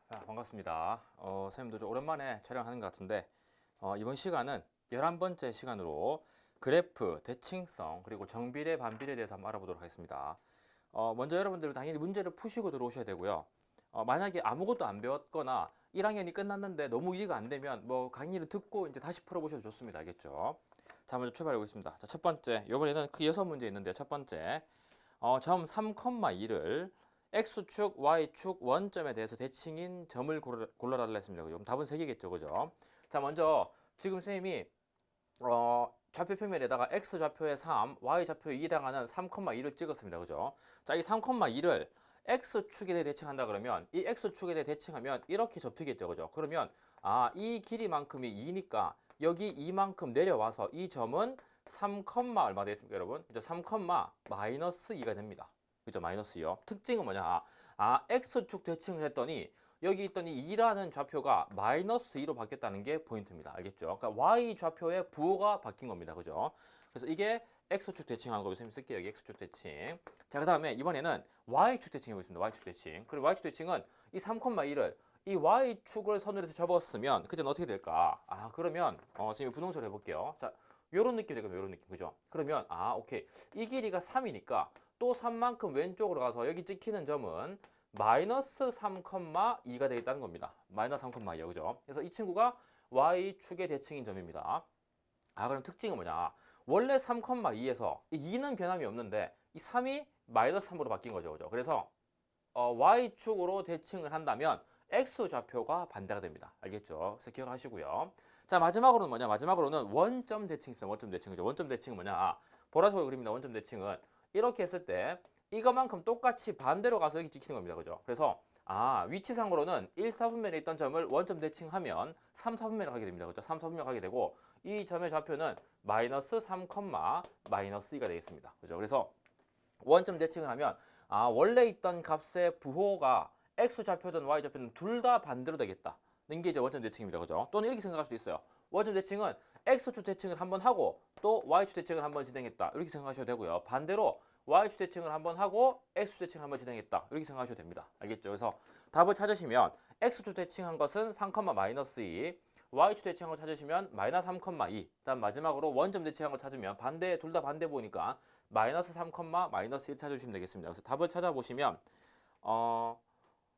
반갑습니다. 선생님도 좀 오랜만에 촬영하는 것 같은데 이번 시간은 11번째 시간으로 그래프, 대칭성, 그리고 정비례, 반비례에 대해서 한번 알아보도록 하겠습니다. 먼저 여러분들 당연히 문제를 푸시고 들어오셔야 되고요. 만약에 아무것도 안 배웠거나 1학년이 끝났는데 너무 이해가 안 되면 뭐 강의를 듣고 이제 다시 풀어보셔도 좋습니다. 알겠죠? 자, 먼저 출발해 보겠습니다. 자, 첫 번째, 이번에는 크게 6문제 있는데 첫 번째, 점 3,2를 X축, Y축 원점에 대해서 대칭인 점을 골라달라 했습니다. 그럼 답은 3개겠죠. 그죠? 자, 먼저 지금 선생님이 좌표 표면에다가 X좌표에 3, Y좌표에 2 해당하는 3,2를 찍었습니다. 그죠? 자, 이 3,2를 X축에 대해 대칭한다 그러면 이 X축에 대해 대칭하면 이렇게 접히겠죠. 그죠? 그러면 이 길이만큼이 2니까 여기 이만큼 내려와서 이 점은 3, 얼마 되겠습니까, 여러분? 그죠? 3, 마이너스 2가 됩니다. 그죠? 마이너스 2요. 특징은 뭐냐? X축 대칭을 했더니 여기 있던 이 2라는 좌표가 마이너스 2로 바뀌었다는 게 포인트입니다. 알겠죠? 그러니까 Y 좌표의 부호가 바뀐 겁니다. 그죠? 그래서 이게 X축 대칭한 거 선생님 쓸게요. 여기 X축 대칭. 자, 그 다음에 이번에는 Y축 대칭 해보겠습니다. Y축 대칭. 그리고 Y축 대칭은 이 3,2를 이 Y축을 선으로 해서 접었으면 그때는 어떻게 될까? 그러면 선생님이 분홍색으로 해볼게요. 자, 요런 느낌 되거든요. 요런 느낌. 그죠? 그러면 오케이. 이 길이가 3이니까 또 3만큼 왼쪽으로 가서 여기 찍히는 점은 마이너스 3,2가 되겠다는 겁니다. 마이너스 3,2요. 그죠? 그래서 이 친구가 Y축의 대칭인 점입니다. 그럼 특징은 뭐냐? 원래 3,2에서 이 2는 변함이 없는데 이 3이 마이너스 3으로 바뀐 거죠. 그죠? 그래서 Y축으로 대칭을 한다면 X좌표가 반대가 됩니다. 알겠죠? 그래서 기억하시고요. 자, 마지막으로는 뭐냐? 마지막으로는 원점 대칭 있어요. 원점 대칭이죠. 원점 대칭은 뭐냐? 보라색으로 그립니다. 원점 대칭은 이렇게 했을 때 이거만큼 똑같이 반대로 가서 여기 찍히는 겁니다. 그죠? 그래서 위치상으로는 1, 4분면에 있던 점을 원점 대칭하면 3, 4분면에 가게 됩니다. 그죠? 3, 4분면 가게 되고 이 점의 좌표는 마이너스 3, 마이너스 2가 되겠습니다. 그죠? 그래서 원점 대칭을 하면 원래 있던 값의 부호가 X좌표든 Y좌표든 둘 다 반대로 되겠다. 는 게 이제 원점 대칭입니다. 그죠? 또는 이렇게 생각할 수도 있어요. 원점 대칭은 X축 대칭을 한번 하고 또 Y축 대칭을 한번 진행했다. 이렇게 생각하셔도 되고요. 반대로 Y축 대칭을 한번 하고 X축 대칭을 한번 진행했다. 이렇게 생각하셔도 됩니다. 알겠죠? 그래서 답을 찾으시면 X축 대칭한 것은 3, 마이너스 2, Y축 대칭한 거 찾으시면 마이너스 3,2. 다음 마지막으로 원점 대칭한 거 찾으면 반대 둘 다 반대 보니까 마이너스 3, 마이너스 1 찾아주시면 되겠습니다. 그래서 답을 찾아보시면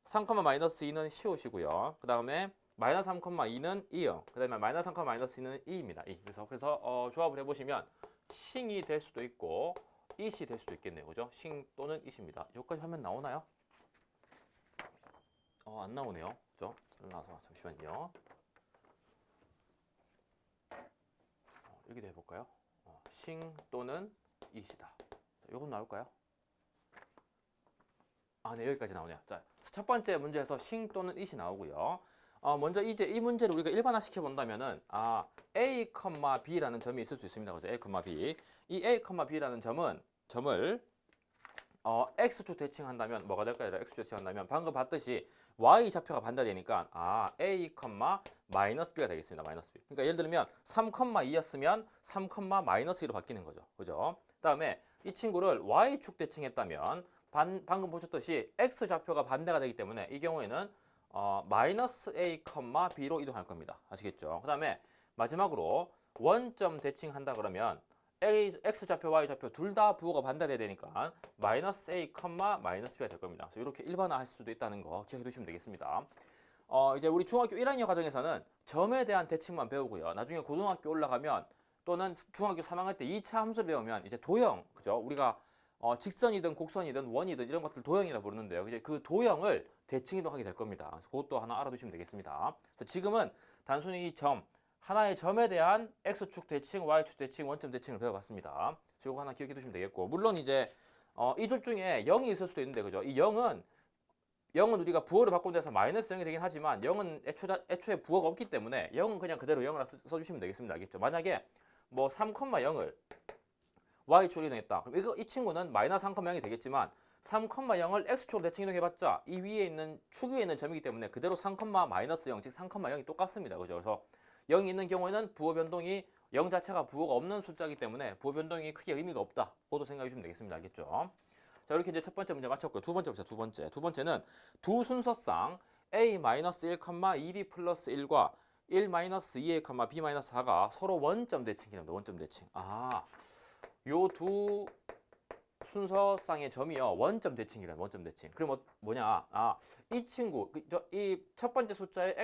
3, 마이너스 2는 시옷이고요. 그 다음에 마이너스 3, 2는 2요. 그 다음에 마이너스 3, 마이너스 2는 2입니다. 2. 그래서 조합을 해보시면 싱이 될 수도 있고 it이 될 수도 있겠네요. 그죠? 싱 또는 it입니다. 여기까지 하면 나오나요? 안 나오네요. 그죠? 잘라서 잠시만요. 여기도 해볼까요? 싱 또는 it이다. 요건 나올까요? 네, 여기까지 나오네요. 자, 첫 번째 문제에서 싱 또는 it이 나오고요. 먼저 이제 이 문제를 우리가 일반화 시켜 본다면은 a, b라는 점이 있을 수 있습니다. 그죠? a, b. 이 a, b라는 점을 x축 대칭한다면 뭐가 될까요? x축 대칭한다면 방금 봤듯이 y 좌표가 반대되니까 a, 마이너스 b가 되겠습니다. 마이너스 b. 그러니까 예를 들면 3, 2였으면 3, 마이너스 2로 바뀌는 거죠. 그죠? 그다음에 이 친구를 y축 대칭했다면 방금 보셨듯이 x 좌표가 반대가 되기 때문에 이 경우에는 마이너스 a, b로 이동할 겁니다. 아시겠죠? 그다음에 마지막으로 원점 대칭한다 그러면 x 좌표, y 좌표 둘 다 부호가 반대돼야 되니까 마이너스 a, 마이너스 b가 될 겁니다. 그래서 이렇게 일반화할 수도 있다는 거 기억해 두시면 되겠습니다. 이제 우리 중학교 1학년 과정에서는 점에 대한 대칭만 배우고요. 나중에 고등학교 올라가면 또는 중학교 3학년 때 2차 함수를 배우면 이제 도형, 그죠? 우리가 직선이든 곡선이든 원이든 이런 것들 도형이라 부르는데요. 이제 그 도형을 대칭 이동하게 될 겁니다. 그래서 그것도 하나 알아두시면 되겠습니다. 그래서 지금은 단순히 이 점, 하나의 점에 대한 X축 대칭, Y축 대칭, 원점 대칭을 배워봤습니다. 그래서 이거 하나 기억해 두시면 되겠고, 물론 이제 이둘 중에 0이 있을 수도 있는데, 그죠? 이 0은 우리가 부호를 바꾼 데서 마이너스 0이 되긴 하지만 0은 애초에 부호가 없기 때문에 0은 그냥 그대로 0을 써주시면 되겠습니다. 알겠죠? 만약에 뭐 3, 0을 Y축으로 이동했다. 그럼 이 친구는 마이너스 3,0이 되겠지만 3, 0을 X축으로 대칭 이동해봤자 이 위에 있는 축 위에 있는 점이기 때문에 그대로 3, 마이너스 0, 즉 3, 0이 똑같습니다. 그죠? 그래서 0이 있는 경우에는 부호 변동이 0 자체가 부호가 없는 숫자이기 때문에 부호 변동이 크게 의미가 없다. 그것도 생각해 주시면 되겠습니다. 알겠죠? 자, 이렇게 이제 첫 번째 문제 마쳤고요. 두 번째 봅시다. 두 번째는 두 순서상 a-1, 2b 플러스 1과 1-2a, b-4가 서로 원점 대칭이랍니다. 원점 대칭. 아, 요 두 순서쌍의 점이요. 원점 대칭이랍니다. 원점 대칭. 그럼 뭐냐? 아, 이 친구, 이 첫 번째 숫자의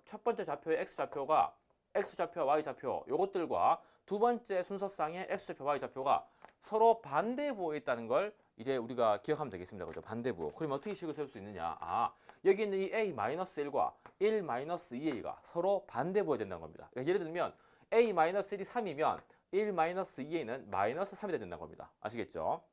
첫 번째 좌표의 x좌표가 x좌표와 y좌표 요것들과 두 번째 순서쌍의 x좌표, y좌표가 서로 반대부호에 있다는 걸 이제 우리가 기억하면 되겠습니다. 그죠? 반대부호. 그럼 어떻게 식을 세울 수 있느냐? 아, 여기 있는 이 a-1과 1-2a가 서로 반대부호에 된다는 겁니다. 그러니까 예를 들면 a-1이 3이면 1-2a는 마이너스 3이 된다는 겁니다. 아시겠죠?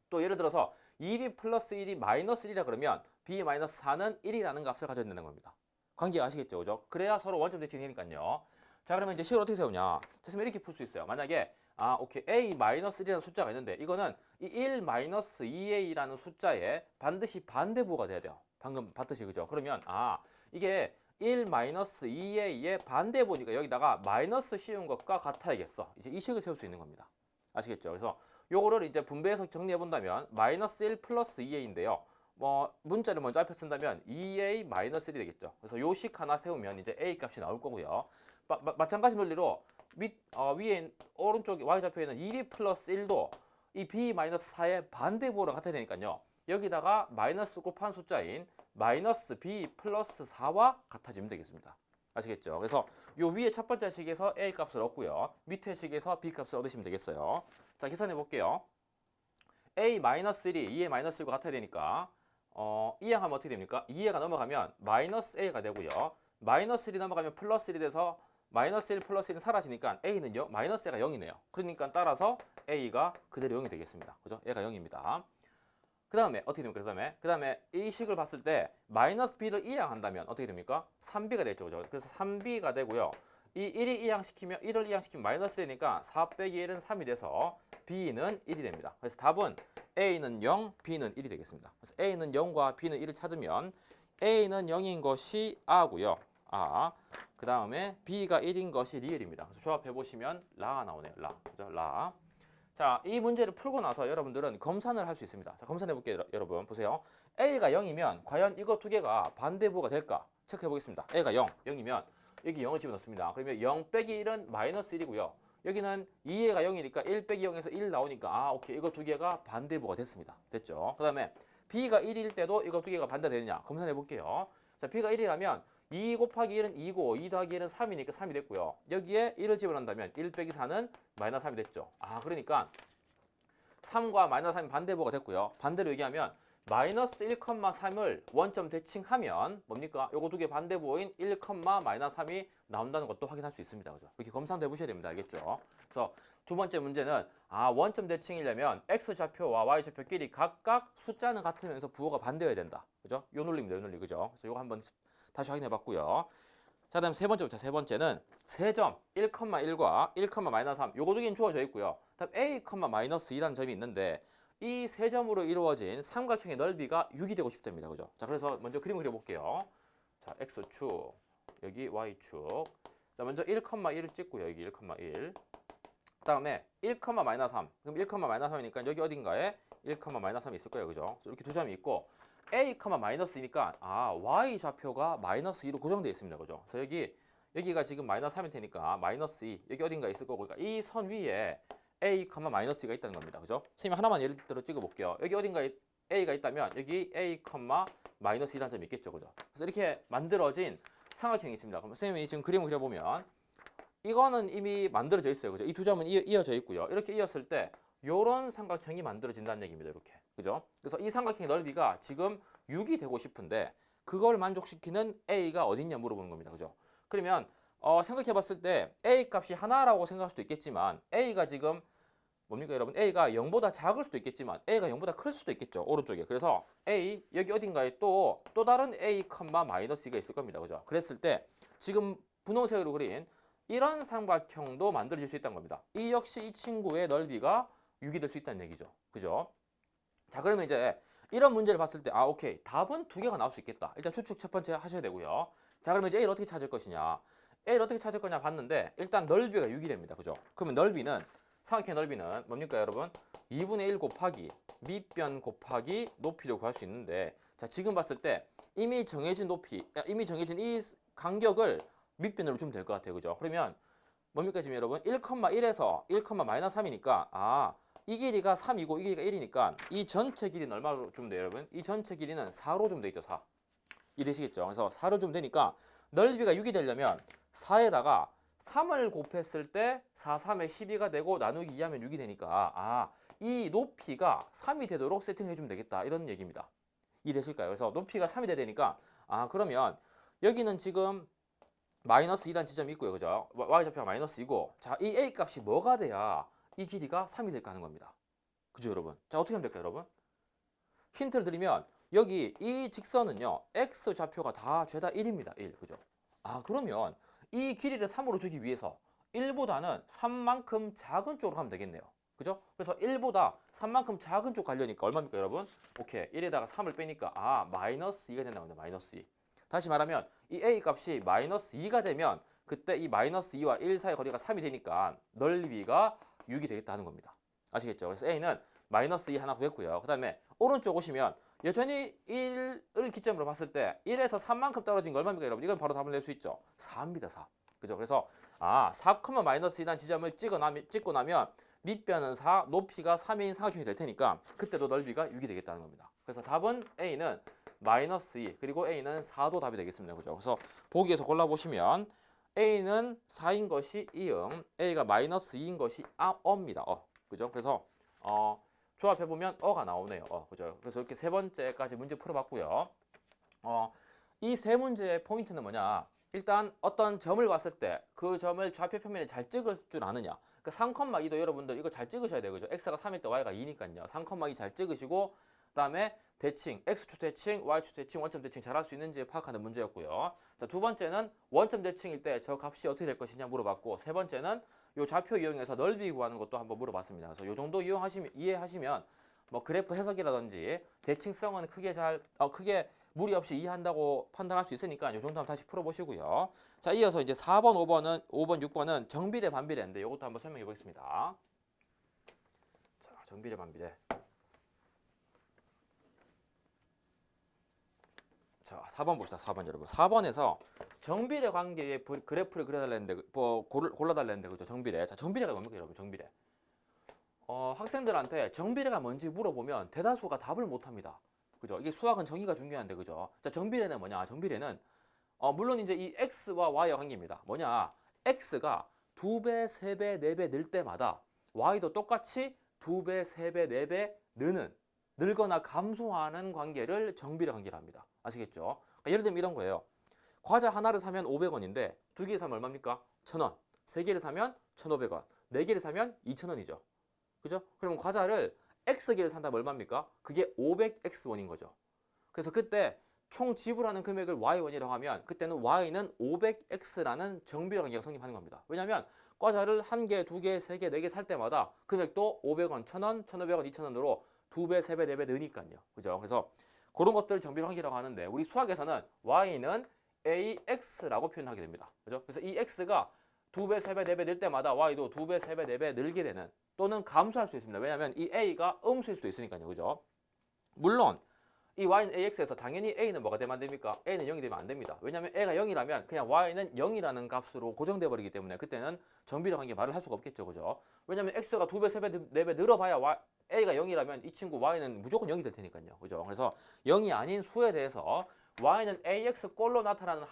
또 예를 들어서 2b 플러스 1이 마이너스 1이라 그러면 b-4는 1이라는 값을 가져야 된다는 겁니다. 관계 아시겠죠? 그죠? 그래야 서로 원점 대칭이 되니까요. 자, 그러면 이제 식을 어떻게 세우냐? 됐으면 이렇게 풀 수 있어요. 만약에 오케이. a-1이라는 숫자가 있는데 이거는 이 1-2a라는 숫자에 반드시 반대부호가 돼야 돼요. 방금 봤듯이 그죠? 그러면 이게 1-2a의 반대부호니까 여기다가 마이너스 씌운 것과 같아야겠어. 이제 이 식을 세울 수 있는 겁니다. 아시겠죠? 그래서 요거를 이제 분배해서 정리해 본다면 마이너스 1 플러스 2a인데요. 뭐 문자를 먼저 앞에 쓴다면 2a 마이너스 1이 되겠죠. 그래서 요 식 하나 세우면 이제 a 값이 나올 거고요. 마찬가지 논리로 위에 오른쪽 y좌표에는 2b 플러스 1도 이 b-4의 반대부호랑 같아야 되니까요. 여기다가 마이너스 곱한 숫자인 마이너스 b 플러스 4와 같아지면 되겠습니다. 아시겠죠? 그래서 요 위에 첫 번째 식에서 a 값을 얻고요. 밑에 식에서 b 값을 얻으시면 되겠어요. 자, 계산해 볼게요. a-1이 2의 마이너스 1과 같아야 되니까 이항하면 어떻게 됩니까? 2해가 넘어가면 마이너스 a가 되고요. 마이너스 1이 넘어가면 플러스 1이 돼서 마이너스 1 플러스 1은 사라지니까 a는 마이너스 a가 0이네요. 그러니까 따라서 a가 그대로 0이 되겠습니다. 그죠? 얘가 0입니다. 그 다음에 어떻게 됩니까? 그 다음에 이 식을 봤을 때 마이너스 b를 이항한다면 어떻게 됩니까? 3b가 되죠. 그죠? 그래서 3b가 되고요. 이 1을 이항시키면 마이너스 되니까 4 빼기 1은 3이 돼서 b는 1이 됩니다. 그래서 답은 a는 0, b는 1이 되겠습니다. 그래서 a는 0과 b는 1을 찾으면 a는 0인 것이 a고요. 그 다음에 b가 1인 것이 리을입니다. 그래서 조합해 보시면 라가 나오네요. 라. 그죠? 라. 자, 이 문제를 풀고 나서 여러분들은 검산을 할 수 있습니다. 자, 검산해 볼게요. 여러분 보세요. a가 0이면 과연 이거 두 개가 반대부호가 될까? 체크해 보겠습니다. a가 0이면 여기 0을 집어넣습니다. 그러면 0 빼기 1은 마이너스 1이고요. 여기는 2가 0이니까 1 빼기 0에서 1 나오니까 오케이. 이거 두 개가 반대부호가 됐습니다. 됐죠? 그 다음에 b가 1일 때도 이거 두 개가 반대되느냐? 검산해 볼게요. 자, b가 1이라면 2 곱하기 1은 2고 2 더하기 1은 3이니까 3이 됐고요. 여기에 1을 집어넣는다면 1 빼기 4는 마이너스 3이 됐죠. 그러니까 3과 마이너스 3이 반대부호가 됐고요. 반대로 얘기하면 마이너스 1,3을 원점 대칭하면 뭡니까? 요거 두 개 반대부호인 1, 마이너스 3이 나온다는 것도 확인할 수 있습니다. 그죠? 이렇게 검산도 해보셔야 됩니다. 알겠죠? 그래서 두 번째 문제는 원점 대칭이려면 x좌표와 y좌표끼리 각각 숫자는 같으면서 부호가 반대여야 된다. 그죠? 요 논리입니다. 요 논리. 그죠? 그래서 요거 한번 다시 확인해 봤고요. 자, 다음 세 번째는 세점 1,1과 1, -3 요거 두 개는 주어져 있고요. 다음 a, -2라는 점이 있는데 이 세 점으로 이루어진 삼각형의 넓이가 6이 되고 싶답니다. 그죠? 자, 그래서 먼저 그림을 그려 볼게요. 자, x축, 여기 y축. 자, 먼저 1,1을 찍고요. 여기 1,1. 그다음에 1, -3. 그럼 1, -3이니까 여기 어딘가에 1, -3이 있을 거예요. 그죠? 이렇게 두 점이 있고 a, 마이너스이니까 y 좌표가 마이너스 2로 고정되어 있습니다. 그죠? 그래서 여기가 지금 마이너스 3이 되니까 마이너스 2 여기 어딘가에 있을 거고 그러니까 이 선 위에 a, 마이너스 2가 있다는 겁니다. 그죠? 선생님 하나만 예를 들어 찍어 볼게요. 여기 어딘가에 a가 있다면 여기 a, 마이너스 2라는 점이 있겠죠. 그죠? 그래서 이렇게 만들어진 삼각형이 있습니다. 그럼 선생님이 지금 그림을 그려보면 이거는 이미 만들어져 있어요. 그죠? 이 두 점은 이어져 있고요. 이렇게 이었을 때 요런 삼각형이 만들어진다는 얘기입니다. 이렇게. 그죠? 그래서 이 삼각형의 넓이가 지금 6이 되고 싶은데 그걸 만족시키는 a가 어딨냐 물어보는 겁니다. 그죠? 그러면 생각해 봤을 때 a 값이 하나라고 생각할 수도 있겠지만 a가 지금 뭡니까 여러분? a가 0보다 작을 수도 있겠지만 a가 0보다 클 수도 있겠죠. 오른쪽에. 그래서 a 여기 어딘가에 또 다른 a, 마이너스가 있을 겁니다. 그죠? 그랬을 때 지금 분홍색으로 그린 이런 삼각형도 만들어질 수 있다는 겁니다. 이 역시 이 친구의 넓이가 6이 될 수 있다는 얘기죠. 그죠? 자, 그러면 이제 이런 문제를 봤을 때 오케이. 답은 두 개가 나올 수 있겠다. 일단 추측 첫 번째 하셔야 되고요. 자, 그러면 이제 A를 어떻게 찾을 것이냐. A를 어떻게 찾을 거냐 봤는데 일단 넓이가 6이 됩니다. 그죠? 그러면 넓이는 삼각형의 넓이는 뭡니까 여러분? 2분의 1 곱하기 밑변 곱하기 높이를 구할 수 있는데 자, 지금 봤을 때 이미 정해진 높이, 이미 정해진 이 간격을 밑변으로 주면 될 것 같아요. 그죠? 그러면 뭡니까 지금 여러분? 1,1에서 1,-3이니까 이 길이가 3이고 이 길이가 1이니까 이 전체 길이는 얼마로 주면 돼요, 여러분? 이 전체 길이는 4로 주면 되겠죠, 4. 이해되시겠죠? 그래서 4로 주면 되니까 넓이가 6이 되려면 4에다가 3을 곱했을 때 4, 3에 12가 되고 나누기 2하면 6이 되니까 이 높이가 3이 되도록 세팅을 해주면 되겠다. 이런 얘기입니다. 이해되실까요? 그래서 높이가 3이 돼야 되니까 그러면 여기는 지금 마이너스 2라는 지점이 있고요. 그죠? y좌표가 마이너스 2고 자, 이 a 값이 뭐가 돼야 이 길이가 3이 될까 하는 겁니다. 그죠, 여러분? 자, 어떻게 하면 될까요, 여러분? 힌트를 드리면 여기 이 직선은요. x 좌표가 다 죄다 1입니다. 1. 그죠? 그러면 이 길이를 3으로 주기 위해서 1보다는 3만큼 작은 쪽으로 가면 되겠네요. 그죠? 그래서 1보다 3만큼 작은 쪽 가려니까 얼마입니까, 여러분? 오케이. 1에다가 3을 빼니까 마이너스 2가 된다고 합니다. 마이너스 2. 다시 말하면 이 a 값이 마이너스 2가 되면 그때 이 마이너스 2와 1 사이 거리가 3이 되니까 넓이가 6이 되겠다 하는 겁니다. 아시겠죠? 그래서 a는 마이너스 2 하나 구했고요. 그 다음에 오른쪽 오시면 여전히 1을 기점으로 봤을 때 1에서 3만큼 떨어진 거 얼마입니까, 여러분? 이건 바로 답을 낼 수 있죠. 4입니다. 4. 그죠? 그래서 4, 마이너스 2라는 지점을 찍고 나면 밑변은 4, 높이가 3인 삼각형이 될 테니까 그때도 넓이가 6이 되겠다는 겁니다. 그래서 답은 A는 마이너스 2, 그리고 A는 4도 답이 되겠습니다. 그죠? 그래서 보기에서 골라보시면 A는 4인 것이 이응, A가 마이너스 2인 것이 어입니다. 그죠? 그래서 조합해보면 어가 나오네요. 그죠? 그래서 이렇게 세 번째까지 문제 풀어봤고요. 이 세 문제의 포인트는 뭐냐? 일단 어떤 점을 봤을 때 그 점을 좌표 표면에 잘 찍을 줄 아느냐. 그러니까 3,2도 여러분들 이거 잘 찍으셔야 돼요. 그죠? x가 3일 때 y가 2니까요. 3,2 잘 찍으시고 그다음에 대칭, x축 대칭, y축 대칭, 원점 대칭 잘 할 수 있는지 파악하는 문제였고요. 자, 두 번째는 원점 대칭일 때 저 값이 어떻게 될 것이냐 물어봤고, 세 번째는 요 좌표 이용해서 넓이 구하는 것도 한번 물어봤습니다. 그래서 요 정도 이해하시면 뭐 그래프 해석이라든지 대칭성은 크게 무리 없이 이해한다고 판단할 수 있으니까 요 정도 한번 다시 풀어보시고요. 자, 이어서 이제 4번, 5번, 6번은 정비례, 반비례인데 이것도 한번 설명해 보겠습니다. 자, 정비례, 반비례. 자, 4번 봅시다. 4번 여러분. 4번에서 정비례 관계의 그래프를 그려달라는데 골라달라는데 그죠? 정비례. 자, 정비례가 뭡니까, 여러분? 정비례. 학생들한테 정비례가 뭔지 물어보면 대다수가 답을 못 합니다. 그죠? 이게 수학은 정의가 중요한데, 그죠? 자, 정비례는 뭐냐? 정비례는 물론 이제 이 x와 y의 관계입니다. 뭐냐? x가 2배, 3배, 4배 늘 때마다 y도 똑같이 2배, 3배, 4배 늘거나 감소하는 관계를 정비례 관계라 합니다. 아시겠죠? 그러니까 예를 들면 이런 거예요. 과자 하나를 사면 500원인데 두 개를 사면 얼마입니까? 1,000원. 세 개를 사면 1,500원. 네 개를 사면 2,000원이죠. 그죠? 그러면 과자를 X개를 산다면 얼마입니까? 그게 500X원인 거죠. 그래서 그때 총 지불하는 금액을 Y원이라고 하면 그때는 Y는 500X라는 정비례 관계가 성립하는 겁니다. 왜냐하면 과자를 1개, 2개, 3개, 4개 살 때마다 금액도 500원, 1,000원, 1,500원, 2,000원으로 2배, 3배, 4배 느니까요. 그죠? 그래서 그런 것들을 정비례 관계라고 하는데 우리 수학에서는 Y는 AX라고 표현하게 됩니다. 그죠? 그래서 이 X가 2배, 3배, 4배 늘 때마다 Y도 2배, 3배, 4배 늘게 되는 또는 감소할 수 있습니다. 왜냐하면 이 A가 음수일 수도 있으니까요. 그죠? 물론 이 Y는 AX에서 당연히 A는 뭐가 되면 안 됩니까? A는 0이 되면 안 됩니다. 왜냐하면 A가 0이라면 그냥 Y는 0이라는 값으로 고정돼 버리기 때문에 그때는 정비례 관계 말을 할 수가 없겠죠. 그죠? 왜냐하면 X가 2배, 3배, 4배 늘어봐야 A가 0이라면 이 친구 Y는 무조건 0이 될 테니까요. 그죠? 그래서 0이 아닌 수에 대해서 Y는 AX꼴로 나타나는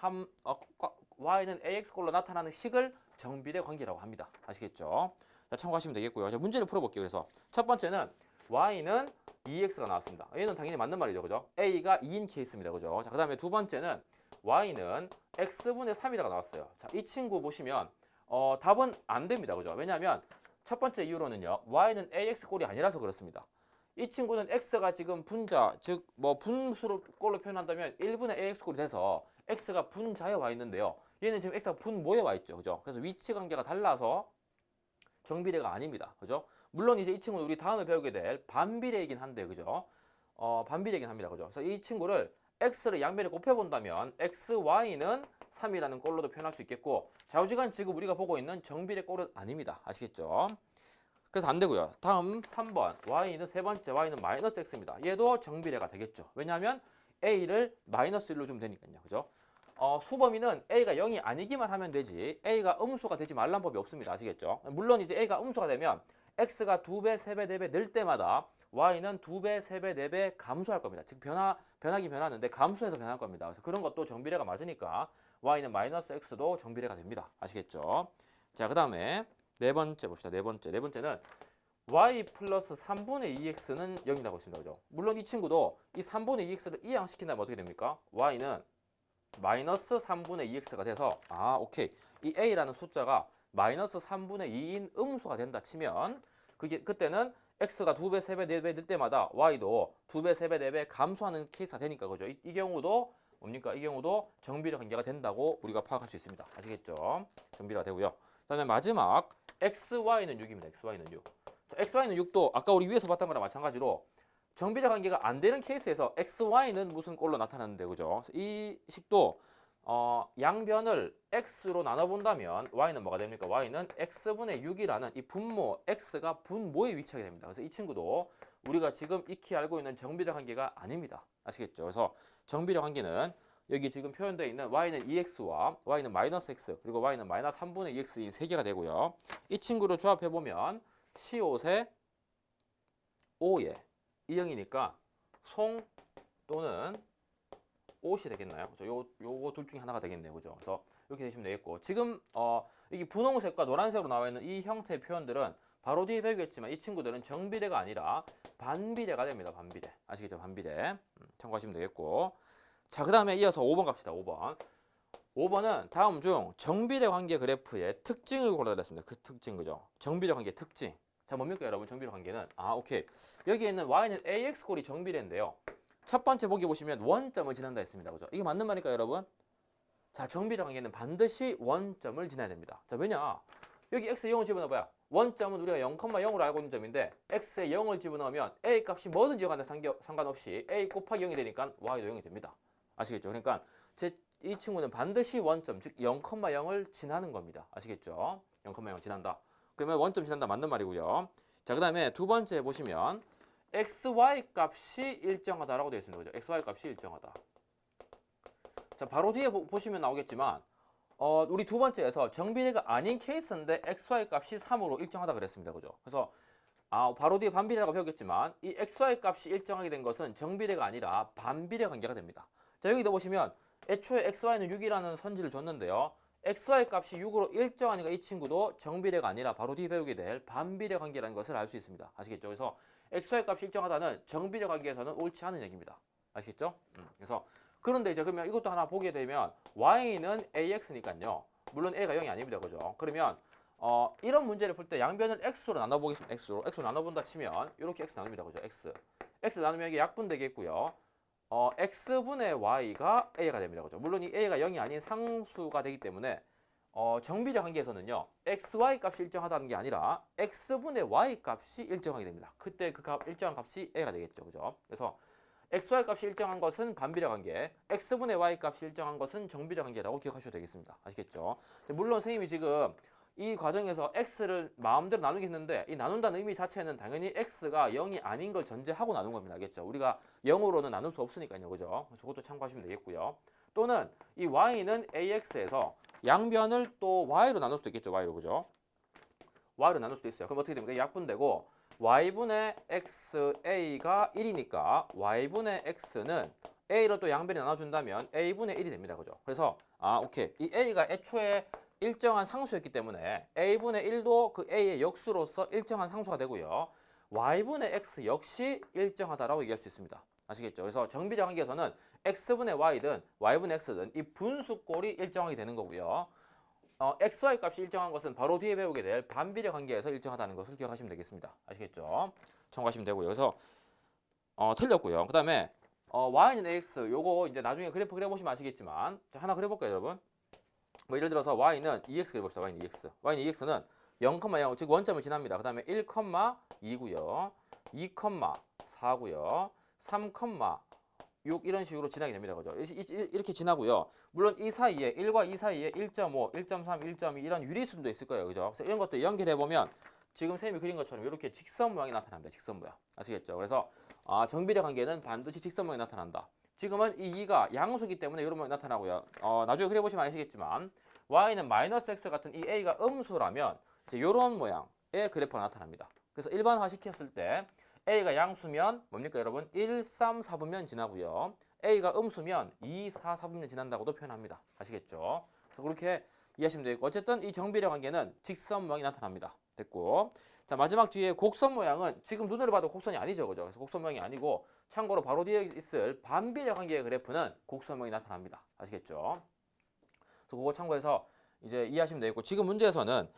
Y는 AX꼴로 나타나는 식을 정비례 관계라고 합니다. 아시겠죠? 자, 참고하시면 되겠고요. 자, 문제를 풀어볼게요. 그래서 첫 번째는 Y는 2X가 나왔습니다. 얘는 당연히 맞는 말이죠. 그죠? A가 2인 케이스입니다. 그죠? 자, 그 다음에 두 번째는 Y는 X분의 3이라고 나왔어요. 자, 이 친구 보시면 답은 안 됩니다. 그죠? 왜냐하면 첫 번째 이유로는요. Y는 AX꼴이 아니라서 그렇습니다. 이 친구는 X가 지금 분자, 즉 뭐 분수로 꼴로 표현한다면 1분의 AX꼴이 돼서 X가 분자에 와 있는데요. 얘는 지금 X가 분모에 와 있죠. 그죠? 그래서 위치 관계가 달라서 정비례가 아닙니다. 그죠? 물론 이제 이 친구는 우리 다음에 배우게 될 반비례이긴 한데, 그죠? 반비례이긴 합니다. 그죠? 그래서 이 친구를 x를 양변에 곱해본다면 xy는 3이라는 꼴로도 표현할 수 있겠고, 좌우지간 지금 우리가 보고 있는 정비례 꼴은 아닙니다. 아시겠죠? 그래서 안 되고요. 다음 3번 y는 세 번째 y는 마이너스 x입니다. 얘도 정비례가 되겠죠. 왜냐하면 a를 마이너스 1로 주면 되니까요. 그죠? 수 범위는 a가 0이 아니기만 하면 되지 a가 음수가 되지 말란 법이 없습니다. 아시겠죠? 물론 이제 a가 음수가 되면 x가 2배, 3배, 4배 늘 때마다 y는 2배, 3배, 4배 감소할 겁니다. 즉 변하긴 변하는데 감소해서 변할 겁니다. 그래서 그런 것도 정비례가 맞으니까 y는 마이너스 x도 정비례가 됩니다. 아시겠죠? 자, 그 다음에 네 번째 봅시다. 네 번째는 y 플러스 3분의 2x는 0이라고 했습니다. 그죠? 물론 이 친구도 이 3분의 2x를 이항시킨다면 어떻게 됩니까? y는 마이너스 3분의 2x가 돼서 오케이. 이 a라는 숫자가 마이너스 3분의 2인 음수가 된다 치면 그때는 x가 2배, 3배, 4배 될 때마다 y도 2배, 3배, 4배 감소하는 케이스가 되니까 그죠? 이 경우도 뭡니까? 이 경우도 정비례 관계가 된다고 우리가 파악할 수 있습니다. 아시겠죠? 정비례가 되고요. 그다음에 마지막 xy는 6입니다. xy는 6. 자, xy는 6도 아까 우리 위에서 봤던 거랑 마찬가지로 정비례 관계가 안 되는 케이스에서 xy는 무슨 꼴로 나타나는데 그죠? 이 식도 양변을 x로 나눠본다면 y는 뭐가 됩니까? y는 x분의 6이라는 이 분모 x가 분모에 위치하게 됩니다. 그래서 이 친구도 우리가 지금 익히 알고 있는 정비례 관계가 아닙니다. 아시겠죠? 그래서 정비례 관계는 여기 지금 표현되어 있는 y는 2x와 y는 마이너스 x 그리고 y는 마이너스 3분의 2x 이 세 개가 되고요. 이 친구를 조합해보면 C5세 5에 이형이니까 송 또는 옷이 되겠나요? 그죠? 요거 둘 중에 하나가 되겠네요. 그죠? 그래서 이렇게 되시면 되겠고 지금 이게 분홍색과 노란색으로 나와 있는 이 형태의 표현들은 바로 뒤에 배우겠지만 이 친구들은 정비례가 아니라 반비례가 됩니다. 반비례. 아시겠죠? 반비례. 참고하시면 되겠고 자, 그 다음에 이어서 5번 갑시다. 5번은 다음 중 정비례 관계 그래프의 특징을 골라드렸습니다. 그 특징 그죠? 정비례 관계 특징. 자, 뭡니까 여러분? 정비례 관계는 오케이. 여기에 있는 y는 ax 꼴이 정비례인데요. 첫 번째 보기 보시면 원점을 지난다 했습니다. 그죠? 이게 맞는 말일까요, 여러분? 자, 정비례 관계는 반드시 원점을 지나야 됩니다. 자, 왜냐? 여기 x에 0을 집어넣어봐요. 원점은 우리가 0,0으로 알고 있는 점인데 x에 0을 집어넣으면 a 값이 뭐든지 간에 상관없이 a 곱하기 0이 되니까 y도 0이 됩니다. 아시겠죠? 그러니까 이 친구는 반드시 원점, 즉 0,0을 지나는 겁니다. 아시겠죠? 0,0을 지난다. 그러면 원점 지난다 맞는 말이고요. 자, 그 다음에 두 번째 보시면 xy 값이 일정하다라고 되어 있습니다. 그죠? xy 값이 일정하다. 자, 바로 뒤에 보시면 나오겠지만 우리 두 번째에서 정비례가 아닌 케이스인데 xy 값이 3으로 일정하다 그랬습니다. 그죠? 그래서 바로 뒤에 반비례라고 배웠겠지만 이 xy 값이 일정하게 된 것은 정비례가 아니라 반비례 관계가 됩니다. 자, 여기도 보시면 애초에 xy는 6이라는 선지를 줬는데요. xy 값이 6으로 일정하니까 이 친구도 정비례가 아니라 바로 뒤에 배우게 될 반비례 관계라는 것을 알 수 있습니다. 아시겠죠? 그래서 xy 값이 일정하다는 정비례 관계에서는 옳지 않은 얘기입니다. 아시겠죠? 그래서 그런데 이제 그러면 이것도 하나 보게 되면 y는 ax니까요. 물론 a가 0이 아닙니다. 그죠? 그러면 이런 문제를 풀 때 양변을 x로 나눠보겠습니다. x로 나눠본다 치면 이렇게 x 나눕니다. 그죠? x 나누면 이게 약분되겠고요. x분의 y가 a가 됩니다. 그죠? 물론 이 a가 0이 아닌 상수가 되기 때문에 정비례 관계에서는요. xy 값이 일정하다는 게 아니라 x분의 y 값이 일정하게 됩니다. 그때 일정한 값이 a가 되겠죠. 그죠? 그래서 xy 값이 일정한 것은 반비례 관계, x분의 y 값이 일정한 것은 정비례 관계라고 기억하셔도 되겠습니다. 아시겠죠? 물론 선생님이 지금 이 과정에서 x를 마음대로 나누겠는데 이 나눈다는 의미 자체는 당연히 x가 0이 아닌 걸 전제하고 나눈 겁니다. 알겠죠? 우리가 0으로는 나눌 수 없으니까요. 그죠? 그래서 그것도 참고하시면 되겠고요. 또는 이 y는 ax에서 양변을 또 y로 나눌 수도 있겠죠. y로. 그죠? y로 나눌 수도 있어요. 그럼 어떻게 됩니까? 약분되고 y분의 xa가 1이니까 y분의 x는 a로 또 양변이 나눠준다면 a분의 1이 됩니다. 그죠? 그래서 오케이. 이 a가 애초에 일정한 상수였기 때문에 a분의 1도 그 a의 역수로서 일정한 상수가 되고요. y분의 x 역시 일정하다라고 얘기할 수 있습니다. 아시겠죠? 그래서 정비례 관계에서는 x분의 y든 y분의 x든 이 분수꼴이 일정하게 되는 거고요. xy 값이 일정한 것은 바로 뒤에 배우게 될 반비례 관계에서 일정하다는 것을 기억하시면 되겠습니다. 아시겠죠? 참고하시면 되고요. 그래서 틀렸고요. 그 다음에 y는 ax 요거 이제 나중에 그래프 그려보시면 아시겠지만 자, 하나 그려볼까요, 여러분? 뭐 예를 들어서 y는 2x 그려봅시다. y는 2x. y는 2x는 0,0 즉 원점을 지납니다. 그 다음에 1,2고요. 2,4고요. 3,6 이런 식으로 지나게 됩니다. 그죠? 이렇게 지나고요. 물론 이 사이에 1과 2 사이에 1.5, 1.3, 1.2 이런 유리수도 있을 거예요. 그죠? 그래서 이런 것들 연결해 보면 지금 쌤이 그린 것처럼 이렇게 직선 모양이 나타납니다. 직선 모양. 아시겠죠? 그래서 정비례 관계는 반드시 직선 모양이 나타난다. 지금은 이 2가 양수기 때문에 이런 모양이 나타나고요. 나중에 그려보시면 아시겠지만 y는 마이너스 x 같은 이 a가 음수라면 이제 이런 모양의 그래프가 나타납니다. 그래서 일반화 시켰을 때 a가 양수면 뭡니까 여러분? 1, 3, 4분면 지나고요. a가 음수면 2, 4, 4분면 지난다고도 표현합니다. 아시겠죠? 그래서 그렇게 이해하시면 되겠고 어쨌든 이 정비례 관계는 직선 모양이 나타납니다. 됐고 자 마지막 뒤에 곡선 모양은 지금 눈으로 봐도 곡선이 아니죠. 그죠? 그래서 곡선 모양이 아니고 참고로 바로 뒤에 있을 반비례 관계의 그래프는 곡선 모양이 나타납니다. 아시겠죠? 그래서 그거 참고해서 이제 이해하시면 되겠고 지금 문제에서는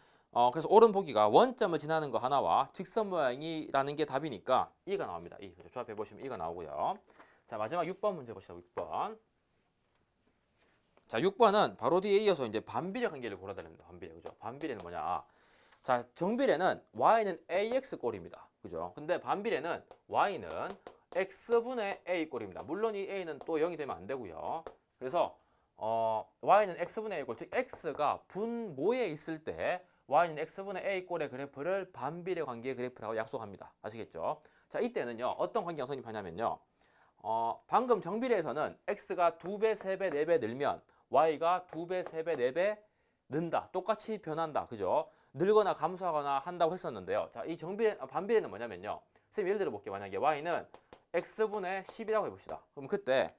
그래서 오른 보기가 원점을 지나는 거 하나와 직선 모양이라는 게 답이니까 2가 나옵니다. 2. 그죠? 조합해 보시면 2가 나오고요. 자 마지막 6번 문제 보시죠. 6번. 자 6번은 바로 뒤에 이어서 이제 반비례 관계를 골라야 됩니다. 반비례 그죠? 반비례는 뭐냐? 자 정비례는 y는 ax 꼴입니다. 그죠? 근데 반비례는 y는 x분의 a 꼴입니다. 물론 이 a는 또 0이 되면 안 되고요. 그래서 y는 x분의 a 꼴, 즉 x가 분모에 있을 때 y는 x분의 a 꼴의 그래프를 반비례 관계의 그래프라고 약속합니다. 아시겠죠? 자 이때는요 어떤 관계가 성립하냐면요 방금 정비례에서는 x가 2배, 3배, 4배 늘면 y가 2배, 3배, 4배 는다. 똑같이 변한다. 그죠? 늘거나 감소하거나 한다고 했었는데요. 자, 이 반비례는 뭐냐면요. 선생님 예를 들어 볼게요. 만약에 y는 x분의 10이라고 해봅시다. 그럼 그때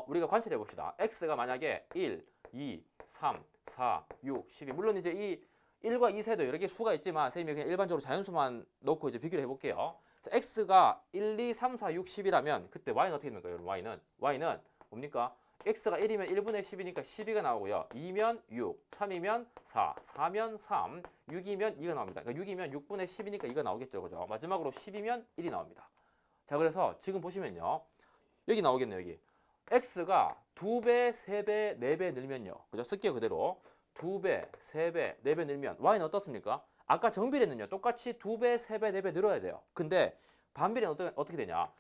우리가 관찰해 봅시다. x가 만약에 1, 2, 3, 4, 6, 12 물론 이제 이 1과 2, 세도 여러 개 수가 있지만 선생님이 그냥 일반적으로 자연수만 놓고 이제 비교를 해볼게요. 자, x가 1, 2, 3, 4, 6, 10이라면 그때 y는 어떻게 됩니까? 여러분 y는 뭡니까? x가 1이면 1분의 10이니까 12가 나오고요. 2면 6, 3이면 4, 4면 3, 6이면 2가 나옵니다. 그러니까 6이면 6분의 10이니까 2가 나오겠죠. 그죠? 마지막으로 10이면 1이 나옵니다. 자, 그래서 지금 보시면요. 여기 나오겠네요. 여기. x가 2배, 3배, 4배 늘면요. 그죠? 쓸게요. 그대로. 2배, 3배, 4배 늘면 y는 어떻습니까? 아까 정비례는요. 똑같이 2배, 3배, 4배 늘어야 돼요. 근데 반비례는 어떻게 되냐?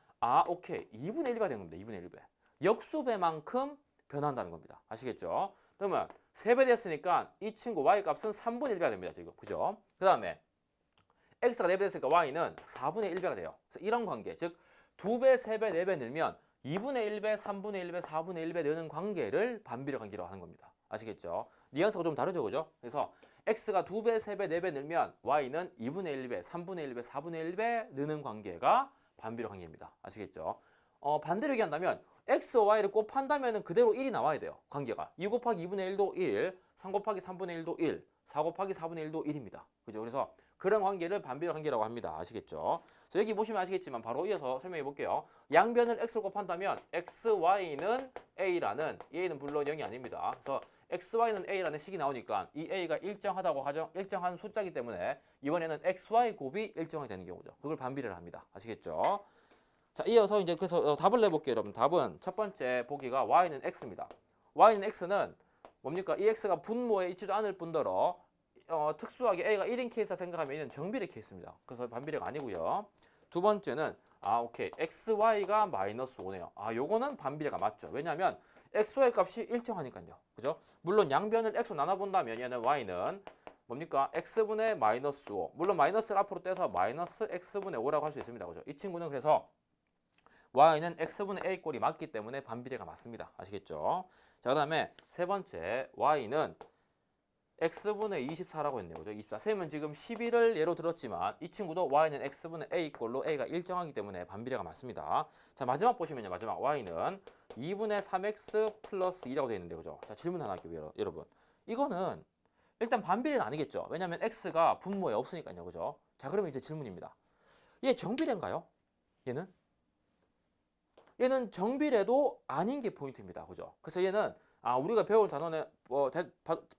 오케이. 2분의 1배가 되는 겁니다. 2분의 1배. 역수배만큼 변한다는 겁니다. 아시겠죠? 그러면 3배 됐으니까 이 친구 y 값은 3분의 1배가 됩니다. 지금. 그죠? 그 다음에 x가 4배 됐으니까 y는 4분의 1배가 돼요. 그래서 이런 관계, 즉 2배, 3배, 4배 늘면 2분의 1배, 3분의 1배, 4분의 1배 느는 관계를 반비례 관계라고 하는 겁니다. 아시겠죠? 뉘앙스가 좀 다르죠. 그죠? 그래서 x가 2배, 3배, 4배 늘면 y는 2분의 1배, 3분의 1배, 4분의 1배 느는 관계가 반비례 관계입니다. 아시겠죠? 반대로 얘기한다면 x와 y를 곱한다면 그대로 1이 나와야 돼요. 관계가. 2 곱하기 2분의 1도 1, 3 곱하기 3분의 1도 1, 4 곱하기 4분의 1도 1입니다. 그죠? 그래서 그런 관계를 반비례 관계라고 합니다. 아시겠죠? 자, 여기 보시면 아시겠지만 바로 이어서 설명해 볼게요. 양변을 x로 곱한다면 x, y는 a라는 a는 물론 0이 아닙니다. 그래서 x, y는 a라는 식이 나오니까 이 a가 일정한 숫자이기 때문에 이번에는 x, y 곱이 일정하게 되는 경우죠. 그걸 반비례를 합니다. 아시겠죠? 자, 이어서 이제 그래서 답을 내볼게요, 여러분. 답은 첫 번째 보기가 y는 x입니다. y는 x는 뭡니까? 이 x가 분모에 있지도 않을 뿐더러 특수하게 a가 1인 케이스라 생각하면 얘는 정비례 케이스입니다. 그래서 반비례가 아니고요. 두 번째는 오케이. xy가 마이너스 5네요. 요거는 반비례가 맞죠. 왜냐하면 xy 값이 일정하니까요. 그죠? 물론 양변을 x로 나눠본다면 얘는 y는 뭡니까? x분의 마이너스 5. 물론 마이너스를 앞으로 떼서 마이너스 x분의 5라고 할 수 있습니다. 그죠? 이 친구는 그래서 y는 x분의 a 꼴이 맞기 때문에 반비례가 맞습니다. 아시겠죠? 자, 그 다음에 세 번째 y는 x분의 24라고 했네요. 그죠? 24. 쌤은 지금 11을 예로 들었지만 이 친구도 y는 x분의 a 꼴로 a가 일정하기 때문에 반비례가 맞습니다. 자, 마지막 보시면요. 마지막 y는 2분의 3x 플러스 2라고 되어 있는데 그죠? 자, 질문 하나 할게요. 여러분. 이거는 일단 반비례는 아니겠죠? 왜냐하면 x가 분모에 없으니까요. 그죠? 자, 그러면 이제 질문입니다. 얘 정비례인가요? 얘는 정비례도 아닌 게 포인트입니다. 그죠? 그래서 얘는 우리가 배운 단원에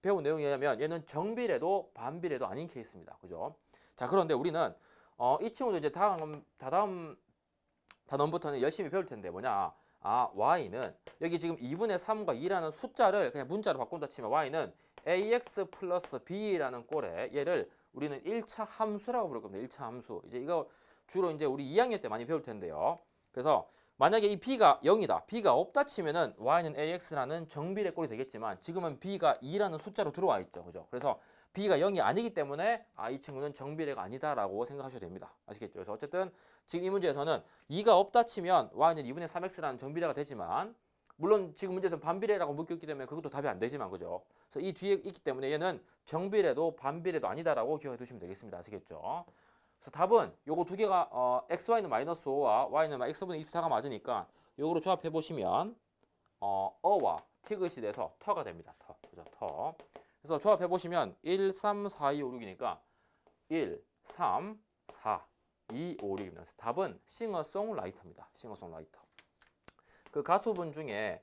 배운 내용이냐면 얘는 정비례도 반비례도 아닌 케이스입니다. 그죠? 자, 그런데 우리는 이 친구도 이제 다음 단원부터는 열심히 배울 텐데 뭐냐? y는 여기 지금 2분의 3과 2라는 숫자를 그냥 문자로 바꾼다 치면 y는 ax 플러스 b라는 꼴에 얘를 우리는 1차 함수라고 부를 겁니다. 1차 함수. 이제 이거 주로 이제 우리 2학년 때 많이 배울 텐데요. 그래서 만약에 이 b가 0이다. b가 없다 치면은 y는 ax라는 정비례 꼴이 되겠지만 지금은 b가 2라는 숫자로 들어와 있죠. 그죠? 그래서 b가 0이 아니기 때문에 이 친구는 정비례가 아니다라고 생각하셔도 됩니다. 아시겠죠? 그래서 어쨌든 지금 이 문제에서는 2가 없다 치면 y는 2분의 3x라는 정비례가 되지만 물론 지금 문제에서 반비례라고 묶였기 때문에 그것도 답이 안 되지만 그죠? 그래서 이 뒤에 있기 때문에 얘는 정비례도 반비례도 아니다라고 기억해 두시면 되겠습니다. 아시겠죠? 그래서 답은 요거 두 개가 xy는 마이너스 5와 y는 x분의 24가 맞으니까 요거로 조합해 보시면 어와 티귿이 돼서 터가 됩니다. 터. 그죠? 터. 그래서 조합해 보시면 1, 3, 4, 2, 5, 6이니까 1, 3, 4, 2, 5, 6입니다. 그래서 답은 싱어송라이터입니다. 싱어송라이터. 그 가수분 중에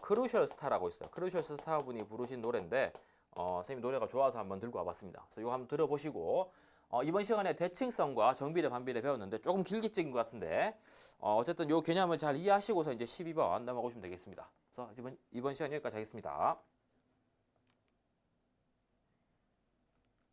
크루셜 스타라고 있어요. 크루셜 스타 분이 부르신 노래인데 선생님 노래가 좋아서 한번 들고 와봤습니다. 그래서 이거 한번 들어보시고 이번 시간에 대칭성과 정비례 반비례 배웠는데 조금 길게 찍은 것 같은데 어쨌든 요 개념을 잘 이해하시고서 이제 12번 넘어가시면 되겠습니다. 그래서 이번 시간 여기까지 하겠습니다.